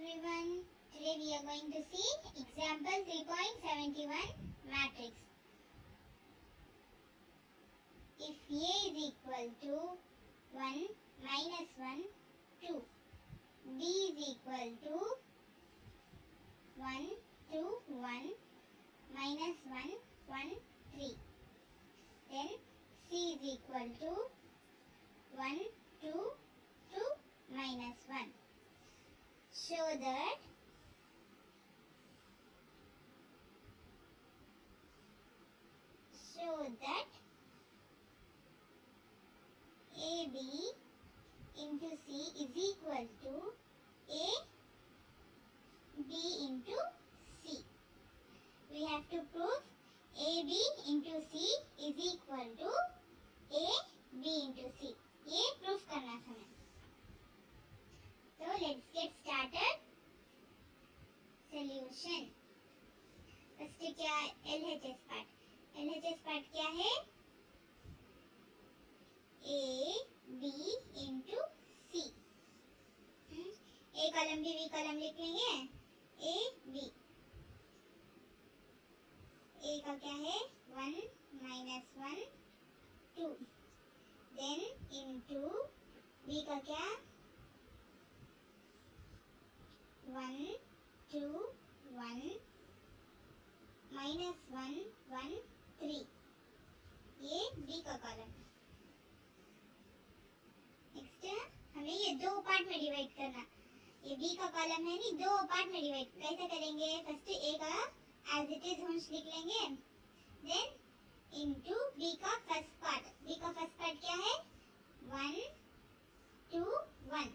everyone. Today we are going to see example 3.71 matrix. If A is equal to 1 minus 1 2, B is equal to 1 2 1 minus 1 1 3, then C is equal to 1 2 2 minus 1. Show that AB into C is equal to AB into C. We have to prove AB into C is equal to AB into C. ये proof करना है. So let's get started. Solution. First क्या LHS part. LHS part क्या है? A B into C. A column भी B column लिख लेंगे. A B. A का क्या है? 1 minus 1 2. Then into B का क्या? 1 2 1 minus 1 1 3. ये B का कॉलम. नेक्स्ट हमें ये दो पार्ट में डिवाइड करना. ये B का कॉलम है नहीं, दो पार्ट में डिवाइड कैसे करेंगे? फर्स्ट A का एज इट इज होंस लिख लेंगे. देन इनटू B का फर्स्ट पार्ट. B का फर्स्ट पार्ट क्या है? 1 2 1.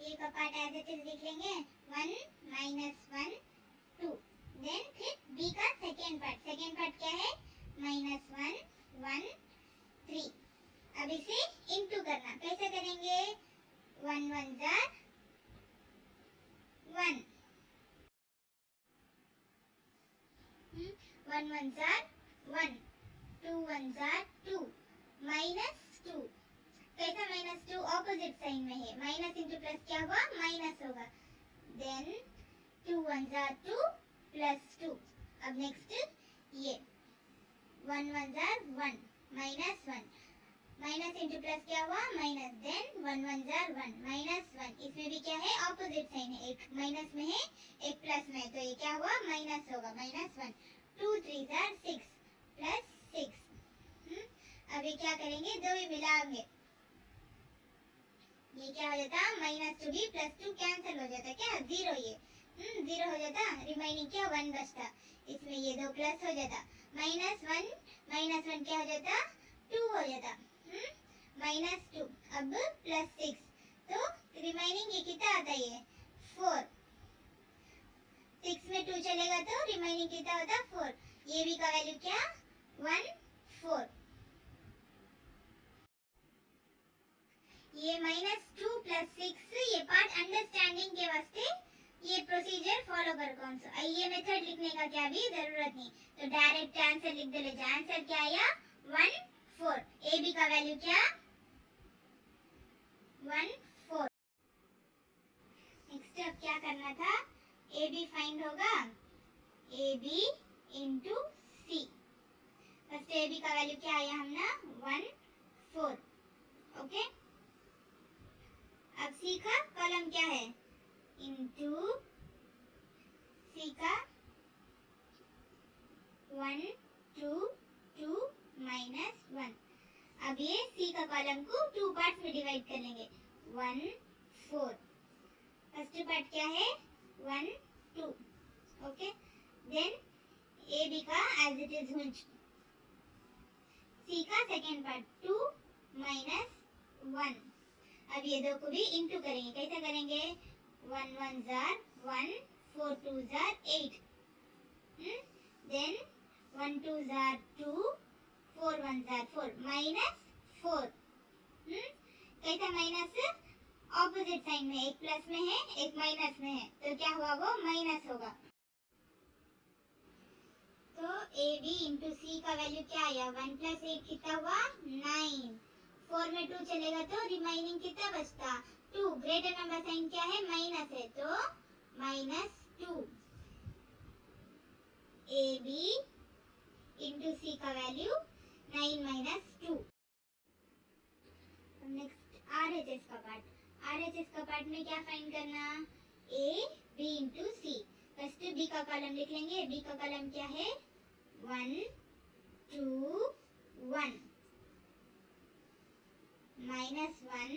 A का पार्ट एज इट इज लिख लेंगे. 1 minus 1 2. देन फिर B का सेकेंड पार्ट क्या है? minus 1 1 3. अब इसे इनटू करना. कैसे करेंगे? 1 1 जार 1. 1 1 जार 1. 2 1 जार 2. माइनस 2. कैसा माइनस 2? ऑपोजिट साइन में है. माइनस इंटू प्लस क्या हुआ? माइनस होगा. देन 2 1 जार 2 प्लस 2. अब नेक्स्ट ये 1 1 जार 1 माइनस 1. माइनस इंटू प्लस क्या हुआ? माइनस. देन 1 1 जार 1 माइनस 1. इसमें भी क्या है? ऑपोजिट साइन है. एक माइनस में है, एक प्लस में है, तो ये क्या हुआ? माइनस होगा. माइनस 1. 2 3 jar 6 plus 6. अब ये क्या करेंगे? दो ही मिलाएंगे. ये क्या हो जाता? माइनस 2 भी प्लस 2 कैंसिल हो जाता. क्या? 0. ये 0 हो जाता. रिमाइनिंग क्या? 1 बचता. इसमें ये दो प्लस हो जाता. माइनस 1 क्या हो जाता? 2 हो जाता. माइनस 2. अब प्लस 6, तो रिमाइनिंग ये कितना आता है? 4. 6 में 2 चलेगा तो रिमाइनिंग कितना होता? 4. ये भी का वैल्यू क्या? 1 4. ये -2 + 6 ये पार्ट अंडरस्टैंडिंग के वास्ते ये प्रोसीजर फॉलो कर. कौन सा ये मेथड लिखने का क्या भी जरूरत नहीं, तो डायरेक्ट आंसर लिख दे. आंसर क्या आया? 1 4. ए बी का वैल्यू क्या? 1 4. नेक्स्ट अब क्या करना था? ए बी फाइंड होगा. A B into C. First A B का वैल्यू क्या आया हमने? 1 4. ओके. अब सी का कॉलम क्या है? इंटू सी का 1 2 2 माइनस 1. अब ये सी का कॉलम को 2 पार्ट्स में डिवाइड कर लेंगे. 1 4. फर्स्ट पार्ट क्या है? 1 2. ओके. देन ए बी का एज इट इज होंस. सी का सेकेंड पार्ट 2 माइनस 1. अब ये दो को भी इंटू करेंगे. कैसे करेंगे? 1 1 जार 1 4 2 जार 8. देन 1 2 जार 2 4 1 जार 4 माइनस 4. कैसा माइनस? ऑपोजिट साइन में, एक प्लस में है, एक माइनस में है, तो क्या हुआ? वो माइनस होगा. तो ए बी इंटू सी का वैल्यू क्या आया? 1 + 8 कितना हुआ? 9. 4 में 2 चलेगा तो रिमाइनिंग कितना बचता? 2 ग्रेटर नंबर साइन क्या है माइनस है तो -2 AB इंटू C का वैल्यू 9 - 2। नेक्स्ट RHS का पार्ट। RHS का पार्ट में क्या फाइंड करना A B into C। First B का कॉलम लिख लेंगे। B का कॉलम क्या है 1 2 1 -1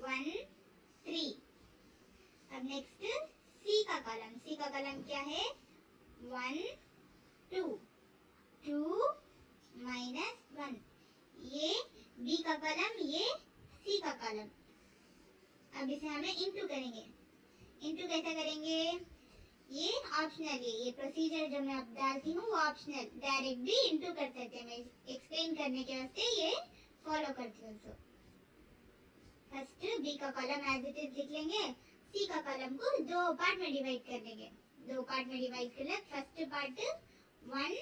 1 3। अब नेक्स्ट C का कॉलम। C का कॉलम क्या है 1 2 2 -1। ये B का कॉलम ये C का कॉलम। अब इसे हमें इंटू करेंगे। इंटू कैसे करेंगे ये ऑप्शनल है। ये प्रोसीजर जो मैं अब डालती हूँ वो ऑप्शनल। डायरेक्ट भी इंटू कर सकते हैं। मैं एक्सप्लेन करने के वास्ते ये फॉलो करती हूँ। फर्स्ट B का कॉलम एज इट इज लिख लेंगे। C का कॉलम को दो पार्ट में डिवाइड कर लेंगे। दो पार्ट में डिवाइड कर ले। First part 1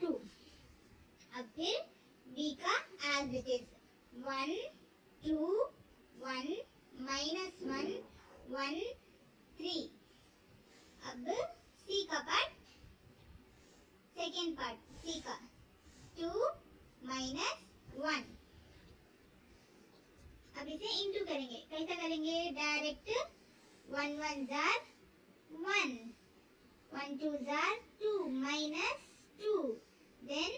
2। अब फिर B का एज इट इज 1 2 1 -1 1 3। अब C का पार्ट सेकेंड पार्ट C का 2 -1। अब इसे इंटू करेंगे। कैसा करेंगे डायरेक्ट 1 1 जार 1 1 2 जार 2 -2 देन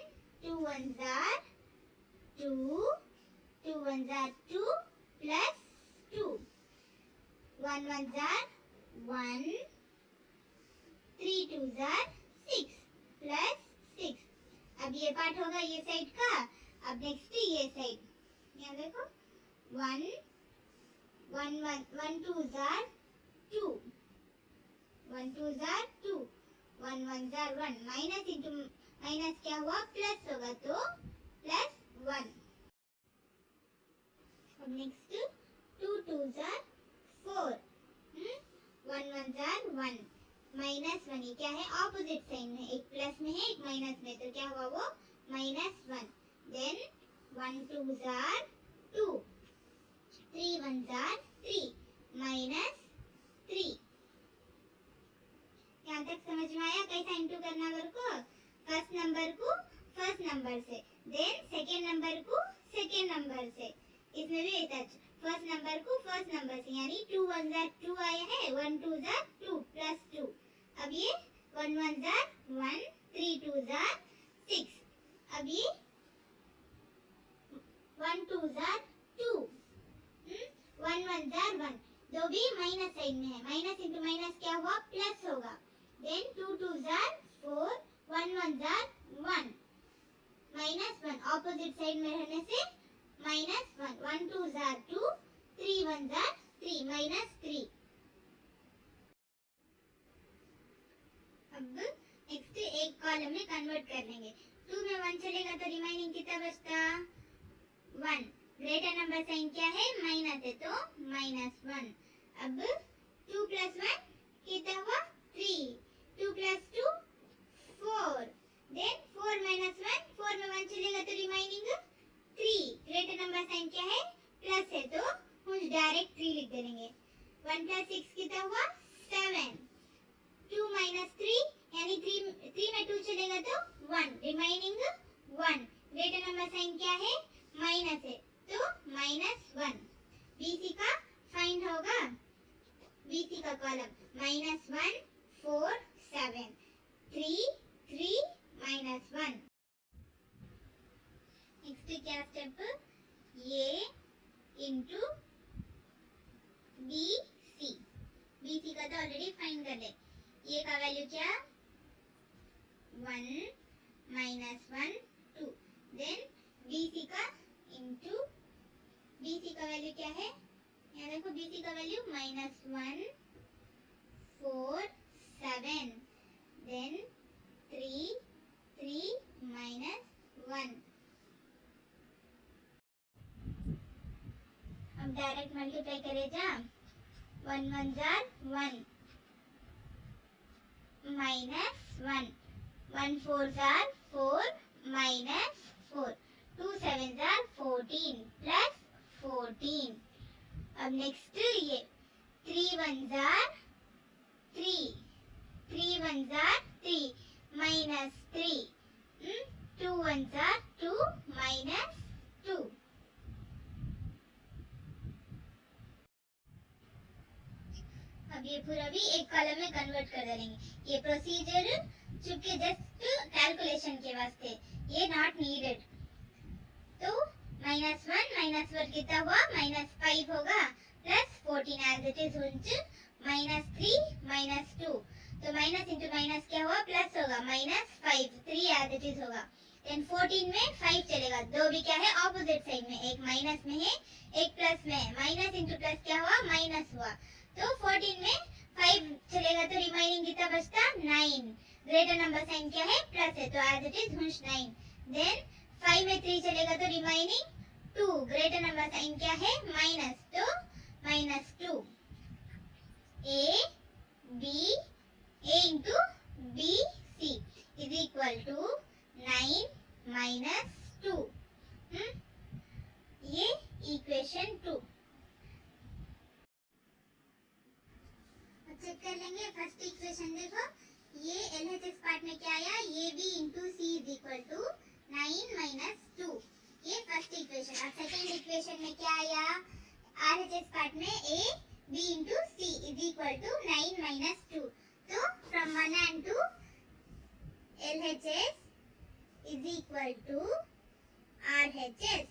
2 1 जार 2 2 1 जार 2 प्लस 2 1 1 जार 1 3 2 जार 6 प्लस 6। अब ये पार्ट होगा ये साइड का। अब नेक्स्ट ये साइड यहाँ देखो 1 1 1 2 जार 2 1 2 जार 2 1 1 जार 1 माइनस इंटू माइनस क्या हुआ प्लस होगा तो प्लस 1। अब नेक्स्ट 2 2 जार 4 1 1 जार 1 -1। ये क्या है ऑपोजिट साइन में। एक प्लस में है एक माइनस में तो क्या हुआ वो -1। देन 1 2 जार 2 3 1 जार 3 -3। यहाँ तक समझ में आया कैसा इंटू करना को। फर्स्ट नंबर को फर्स्ट नंबर से देन सेकेंड नंबर को सेकेंड नंबर से। इसमें भी ऐसा फर्स्ट नंबर को फर्स्ट नंबर से यानी 2 1 जार 2 आया है 1 2 जार 2 प्लस 2। अब ये 1 1 जार 1 3 2 जार 6। अब ये 1 2 जार 2 1 1 जार 1 दो भी माइनस साइड में है। माइनस इंटू माइनस क्या हुआ प्लस होगा। देन 2 2 जार 4 1 1 जार 1 -1 ऑपोजिट साइड में रहने से -1 1 2 जार 2 3 1 जार 3 -3। अब नेक्स्ट एक कॉलम में कन्वर्ट कर लेंगे। 2 में 1 चलेगा तो रिमाइनिंग कितना बचता 1। ग्रेटर नंबर साइन क्या है माइनस है तो -1। अब 2 + 1 कितना हुआ 3 2 + 2 4 देन 4 - 1 4 में 1 चलेगा तो रिमाइनिंग 3। ग्रेटर नंबर साइन क्या है प्लस है तो हम डायरेक्ट 3 लिख देंगे। 1 + 6 कितना हुआ 7 2 - 3 यानी 3 में 2 चलेगा तो 1 रिमाइनिंग 1। ग्रेटर नंबर साइन क्या है माइनस है तो -1। BC का फाइंड होगा। BC का कॉलम -1 4 7 3 3 -1। नेक्स्ट क्या स्टेप ये इंटू BC। BC का तो ऑलरेडी फाइंड कर ले। ये का वैल्यू क्या 1 -1 2 देन BC का इंटू BC का वैल्यू क्या है यहाँ देखो BC का वैल्यू -1 4 7 देन 3 3 -1। अब डायरेक्ट मल्टीप्लाई करे जा 1 1 जार 1 -1 1 4 जार 4 -4 2 7 जार 14 प्लस 14। अब नेक्स्ट ये 3 1s are 3, 3 1s are 3 minus 3, 2 1s are 2 minus 2. अब ये पूरा भी एक कॉलम में कन्वर्ट कर देंगे। ये प्रोसीजर चुपके जस्ट कैलकुलेशन के वास्ते, ये नॉट नीडेड। तो -1 कितना हुआ, -5 होगा, प्लस 14 एज इट इज उंच, -3 -2, तो माइनस इंटू माइनस क्या हुआ, प्लस होगा, -5, 3 एज इट इज होगा। देन 14 में 5 चलेगा, दो भी क्या है ऑपोजिट साइड में, एक माइनस में है एक प्लस में है, माइनस इंटू प्लस क्या हुआ, माइनस हुआ। तो 14 में 5 चलेगा तो रिमाइनिंग कितना बचता, 9। ग्रेटर नंबर साइन क्या है, प्लस है, तो एज इट इज 9। देन 5 में 3 चलेगा तो रिमाइनिंग 2, ग्रेटर नंबर साइन क्या है, माइनस, तो -2। A into BC is equal to 9 minus 2. ये इक्वेशन 2। चेक कर लेंगे फर्स्ट इक्वेशन। देखो ये LHS पार्ट में क्या आया, AB into C is equal to 9 minus 2, ये फर्स्ट इक्वेशन। अब सेकंड इक्वेशन में क्या आया, RHS पार्ट में AB into C is equal to 9 minus 2। तो from 1 and 2 LHS is equal to RHS।